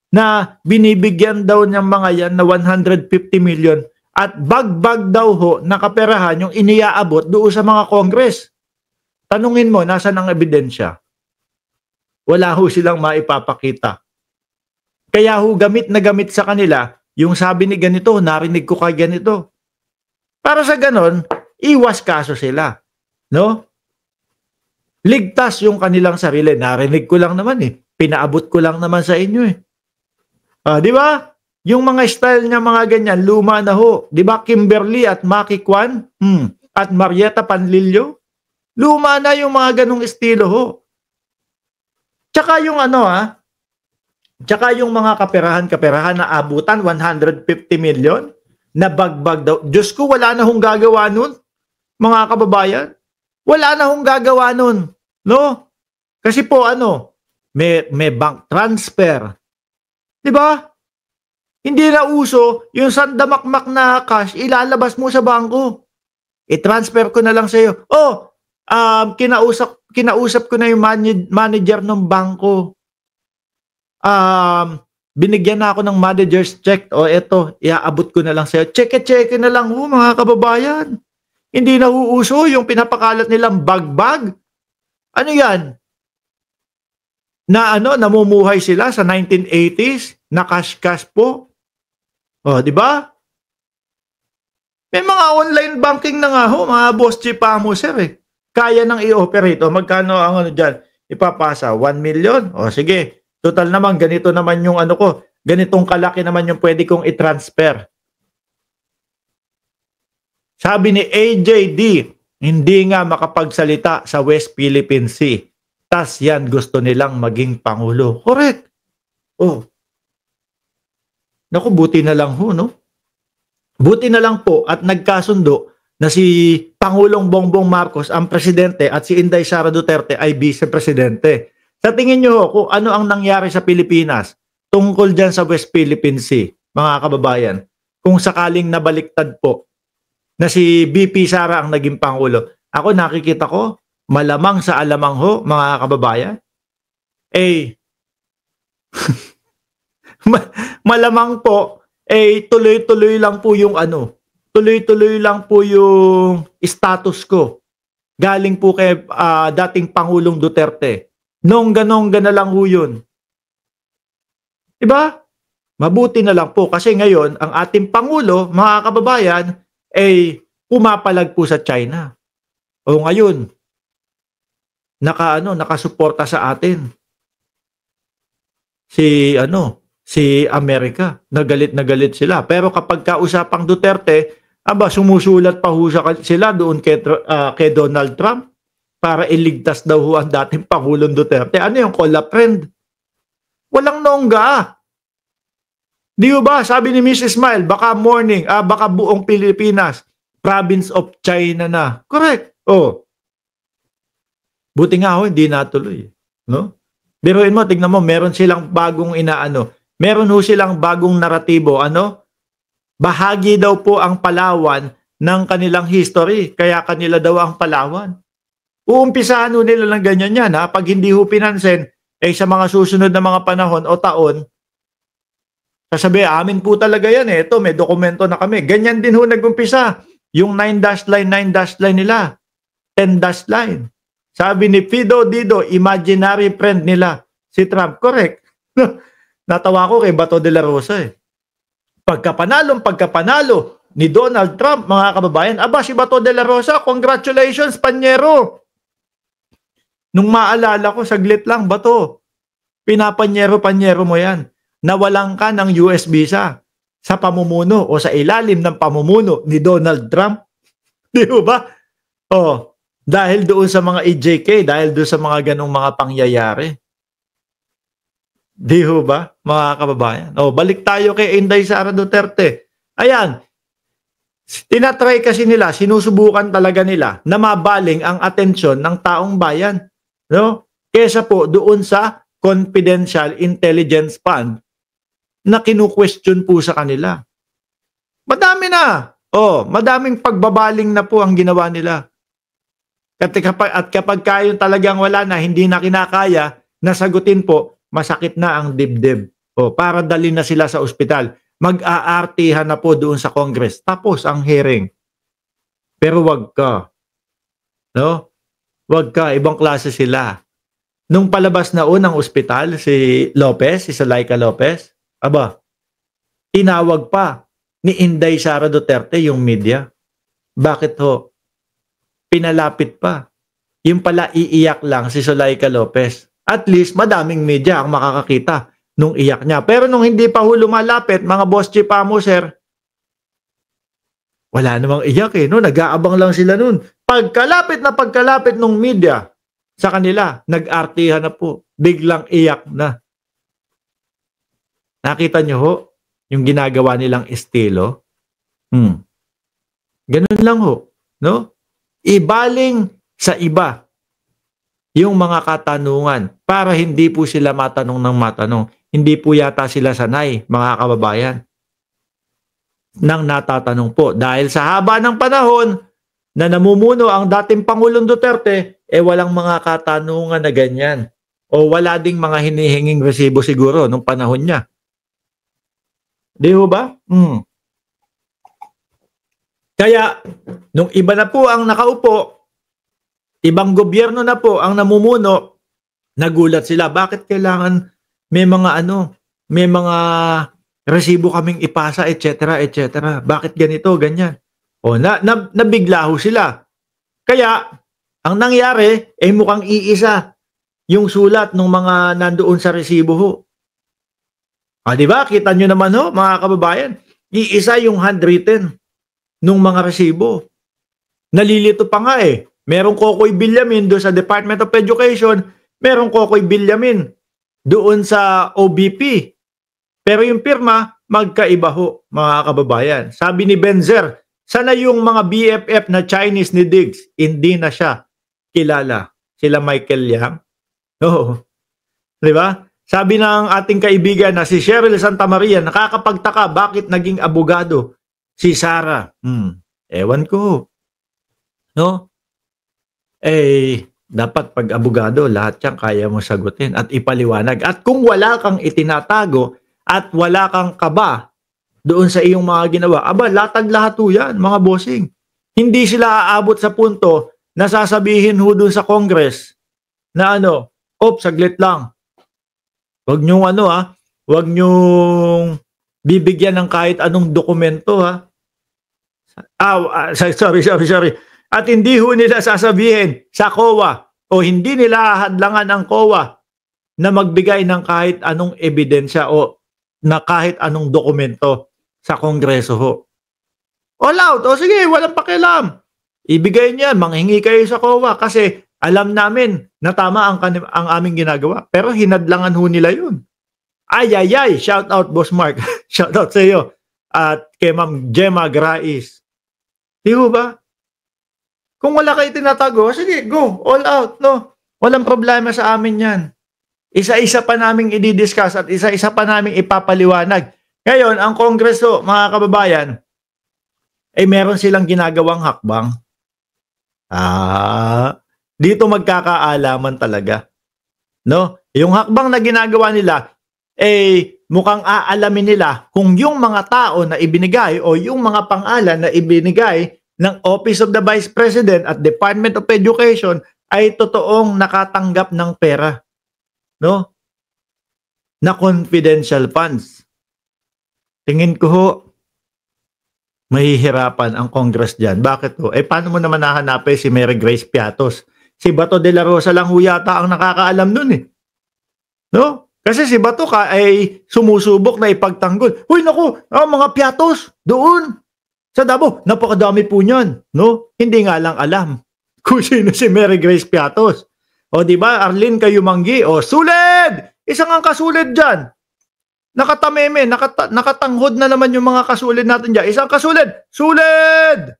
na binibigyan daw niyang mga yan na 150 million at bag-bag daw ho na kaperahan yung iniaabot doon sa mga Congress. Tanungin mo, nasa ang ebidensya? Wala ho silang maipapakita. Kaya ho gamit na gamit sa kanila yung sabi ni ganito, narinig ko kay ganito. Para sa ganon, iwas kaso sila. No? Ligtas yung kanilang sarili. Narinig ko lang naman eh. Pinaabot ko lang naman sa inyo eh. Di ba? Yung mga style niya mga ganyan, luma na ho. Di ba Kimberly at Maki Kwan? At Marietta Panlilio? Luma na yung mga ganong estilo ho. Tsaka yung tsaka yung mga kaperahan na abutan, 150 million na bagbag daw. Diyos ko, wala na hong gagawa nun, mga kababayan. Wala na hong gagawa nun. No? Kasi po may bank transfer. Diba? Hindi na uso yung sandamakmak na cash, ilalabas mo sa bangko. I-transfer ko na lang sa iyo. Kinausap ko na yung manager ng bangko. Binigyan na ako ng manager's check. Eto, iaabot ko na lang sa iyo. Check na lang mga kababayan. Hindi na uuso yung pinapakalat nilang bagbag. Ano yan? Na namumuhay sila sa 1980s, na cash po. Di ba? May mga online banking na nga mga boss chipamo sir eh. Kaya nang i-operate. Magkano ang diyan? Ipapasa 1 million. Sige. Total naman ganito naman yung ko. Ganitong kalaki naman yung pwede kong i-transfer. Sabi ni AJD, hindi nga makapagsalita sa West Philippine Sea. Tas yan gusto nilang maging pangulo. Correct. Naku, buti na lang ho, no? Buti na lang po at nagkasundo na si Pangulong Bongbong Marcos ang presidente at si Inday Sara Duterte ay vice-presidente. Sa tingin nyo ho, kung ano ang nangyari sa Pilipinas tungkol dyan sa West Philippine Sea, mga kababayan, kung sakaling nabaliktad po na si BP Sara ang naging pangulo, ako nakikita ko, malamang sa alamang ho, mga kababayan, malamang po, tuloy-tuloy lang po yung tuloy-tuloy lang po yung status ko. Galing po kay dating Pangulong Duterte. Nongga-nongga na lang ho yun. Diba? Mabuti na lang po kasi ngayon, ang ating Pangulo, mga kababayan, pumapalag po sa China. Ngayon, nakasuporta sa atin. Si Amerika, na galit sila. Pero kapag kausapang Duterte, sumusulat pa ho sila doon kay Donald Trump para iligtas daw ho ang dating Pangulong Duterte. Ano yung call a friend? Walang nongga. Di ba? Sabi ni Mrs. Smile, baka buong Pilipinas, province of China na. Correct. Buti nga ho, hindi natuloy. No? Biruin mo, tignan mo, meron silang bagong meron ho silang bagong naratibo. Bahagi daw po ang Palawan ng kanilang history. Kaya kanila daw ang Palawan. Uumpisahan ho nila ng ganyan yan. Pag hindi ho pinansin, sa mga susunod na mga panahon o taon, sasabi, amin po talaga yan. Ito, may dokumento na kami. Ganyan din ho nag-umpisa. Yung 9-dash line nila. 10-dash line. Sabi ni Fido Dido, imaginary friend nila. Si Trump, correct. Natawa ko kay Bato de la Rosa Pagkapanalo ni Donald Trump, mga kababayan, si Bato de la Rosa, congratulations, Panyero. Nung maalala ko, saglit lang, Bato, pinapanyero mo yan. Nawalan ka ng US visa sa pamumuno o sa ilalim ng pamumuno ni Donald Trump. Di ba? Dahil doon sa mga EJK, dahil doon sa mga ganong mga pangyayari. Di ba, mga kababayan? Balik tayo kay Inday Sara Duterte. Ayan, tinatry kasi nila, sinusubukan talaga nila na mabaling ang atensyon ng taong bayan. No? Kesa po doon sa confidential intelligence fund na kinu-question po sa kanila. Madami na. Madaming pagbabaling na po ang ginawa nila. At kapag kayo talagang wala na, hindi na kinakaya, nasagutin po, masakit na ang dibdib. O, para dali na sila sa ospital. Mag-aartihan na po doon sa Congress. Tapos ang hearing. Pero wag ka. No? Wag ka. Ibang klase sila. Nung palabas na unang ospital, si Lopez, si Zuleika Lopez, aba, tinawag pa ni Inday Sara Duterte yung media. Bakit ho? Pinalapit pa. Yung pala iiyak lang si Zuleika Lopez. At least madaming media ang makakakita nung iyak niya. Pero nung hindi pa ho lumalapit, mga boss chief mo, sir, wala namang iyak eh. No? Nag-aabang lang sila nun. Pagkalapit nung media sa kanila, nag-artihan na po. Biglang iyak na. Nakita niyo ho yung ginagawa nilang estilo? Ganun lang ho. No? Ibaling sa iba yung mga katanungan para hindi po sila matanong ng matanong. Hindi po yata sila sanay, mga kababayan, nang natatanong po. Dahil sa haba ng panahon na namumuno ang dating Pangulong Duterte, walang mga katanungan na ganyan. O wala ding mga hinihinging resibo siguro nung panahon niya. Di ho ba? Kaya, nung iba na po ang nakaupo, ibang gobyerno na po ang namumuno, nagulat sila. Bakit kailangan may mga resibo kaming ipasa, etc., etc. Bakit ganito, ganyan? O, nabigla ho sila. Kaya, ang nangyari, mukhang iisa yung sulat ng mga nandoon sa resibo ho. Di ba? Kita nyo naman ho, mga kababayan. Iisa yung handwritten nung mga resibo. Nalilito pa nga Merong Kokoy Villamin doon sa Department of Education, merong Kokoy Villamin doon sa OBP. Pero yung pirma, magkaiba ho, mga kababayan. Sabi ni Benzer, sana yung mga BFF na Chinese ni Diggs, hindi na siya kilala. Sila Michael Yang. Oo. Di ba? Sabi ng ating kaibigan na si Cheryl Santamaria, nakakapagtaka bakit naging abogado si Sara. Ewan ko. No? Dapat pag abogado, lahat yan kaya mo sagutin at ipaliwanag. At kung wala kang itinatago at wala kang kaba doon sa iyong mga ginawa, latag lahat ho yan, mga bossing. Hindi sila aabot sa punto na sasabihin ho doon sa Congress na saglit lang. Huwag nyong huwag nyong bibigyan ng kahit anong dokumento sorry. At hindi ho nila sasabihin sa COA o hindi nila hadlangan ang COA na magbigay ng kahit anong ebidensya o na kahit anong dokumento sa Kongreso ho. All out. O sige, walang pakialam. Ibigay niyan, manghingi kayo sa COA kasi alam namin na tama ang aming ginagawa. Pero hinadlangan ho nila yun. Ay. Shout out, Boss Mark. Shout out sa iyo. At kay Ma'am Gemma Grais. Di ho ba? Kung wala kayo tinatago, sige, go, all out, no? Walang problema sa amin yan. Isa-isa pa naming i-discuss at isa-isa pa naming ipapaliwanag. Ngayon, ang Kongreso, mga kababayan, meron silang ginagawang hakbang. Dito magkakaalaman talaga. No? Yung hakbang na ginagawa nila, mukhang aalamin nila kung yung mga tao na ibinigay o yung mga pangalan na ibinigay ng Office of the Vice President at Department of Education ay totoong nakatanggap ng pera. No? Na confidential funds. Tingin ko ho, mahihirapan ang Congress dyan. Bakit ho? Paano mo naman nahanapin si Mary Grace Piatos? Si Bato de la Rosa lang ho yata ang nakakaalam nun No? Kasi si Bato ay sumusubok na ipagtanggol. Uy, naku, mga Piatos, doon. Sa Davao, napakadami po niyan, no? Hindi nga lang alam kung sino si Mary Grace Piatos. O di ba, Arlene Kayumanggi, suled! Isang ang kasulid diyan. Nakatameme, nakatanghod na naman yung mga kasulid natin diyan. Isang kasulid, suled!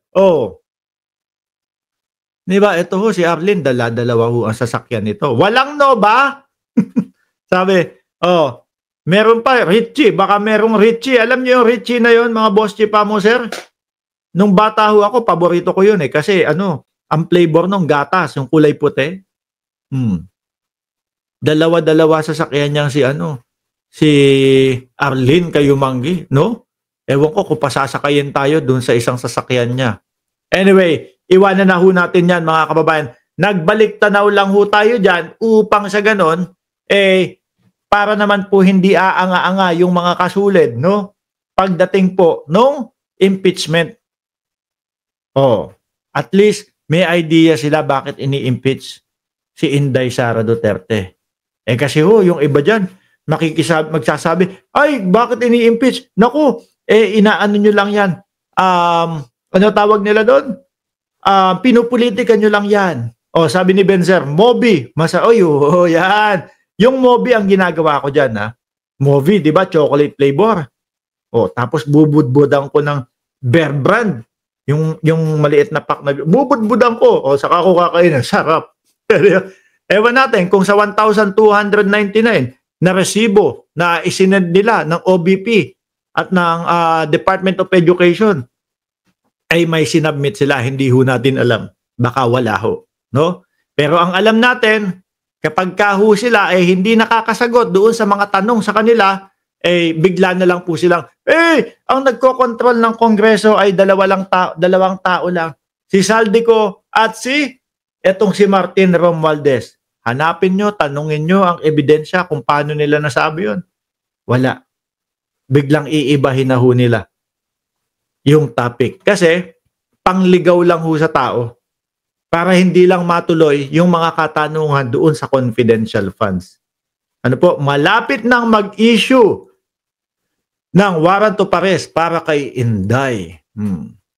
Di ba, ito ho si Arlene, dala-dalawa ho ang sasakyan nito. Walang no ba? Sabi, meron pa, Richie, baka merong Richie. Alam niyo yung Richie na yon, mga boss chief mo, sir? Nung bata ho ako, paborito ko yun kasi ang flavor ng gatas, yung kulay puti. Dalawa-dalawa sasakyan niyang si Arlene Kayumanggi, no? Ewan ko kung pasasakayin tayo dun sa isang sasakyan niya. Anyway, iwanan na ho natin yan mga kababayan. Nagbalik tanaw lang ho tayo dyan upang sa ganon, para naman po hindi aanga-anga yung mga kasulid, no? Pagdating po nung impeachment. Oh, at least may idea sila bakit ini-impeach si Inday Sara Duterte. Kasi ho, yung iba dyan, magsasabi, ay, bakit ini-impeach? Naku, inaano nyo lang yan. Ano tawag nila doon? Pinupolitika nyo lang yan. O, sabi ni Benzer, Moby. Yan. Yung Moby ang ginagawa ko dyan, ha? Moby, di ba? Chocolate flavor. O, tapos bubudbudan ko ng Bear Brand. Yung maliit na pack na, bubudbudan ko. O, saka ko kakainin. Sarap. Ewan natin, kung sa 1,299 na resibo na isinend nila ng OBP at ng Department of Education, ay may sinubmit sila, hindi ho natin alam. Baka wala ho. No? Pero ang alam natin, kapag kaho sila ay hindi nakakasagot doon sa mga tanong sa kanila, bigla na lang po silang, ang nagko-control ng Kongreso ay dalawang tao lang. Si Saldico at etong si Martin Romualdez. Hanapin nyo, tanungin nyo ang ebidensya kung paano nila nasabi yun. Wala. Biglang iibahin na ho nila yung topic. Kasi, pangligaw lang ho sa tao para hindi lang matuloy yung mga katanungan doon sa confidential funds. Ano po, malapit nang mag-issue ng warrant of arrest para kay Inday.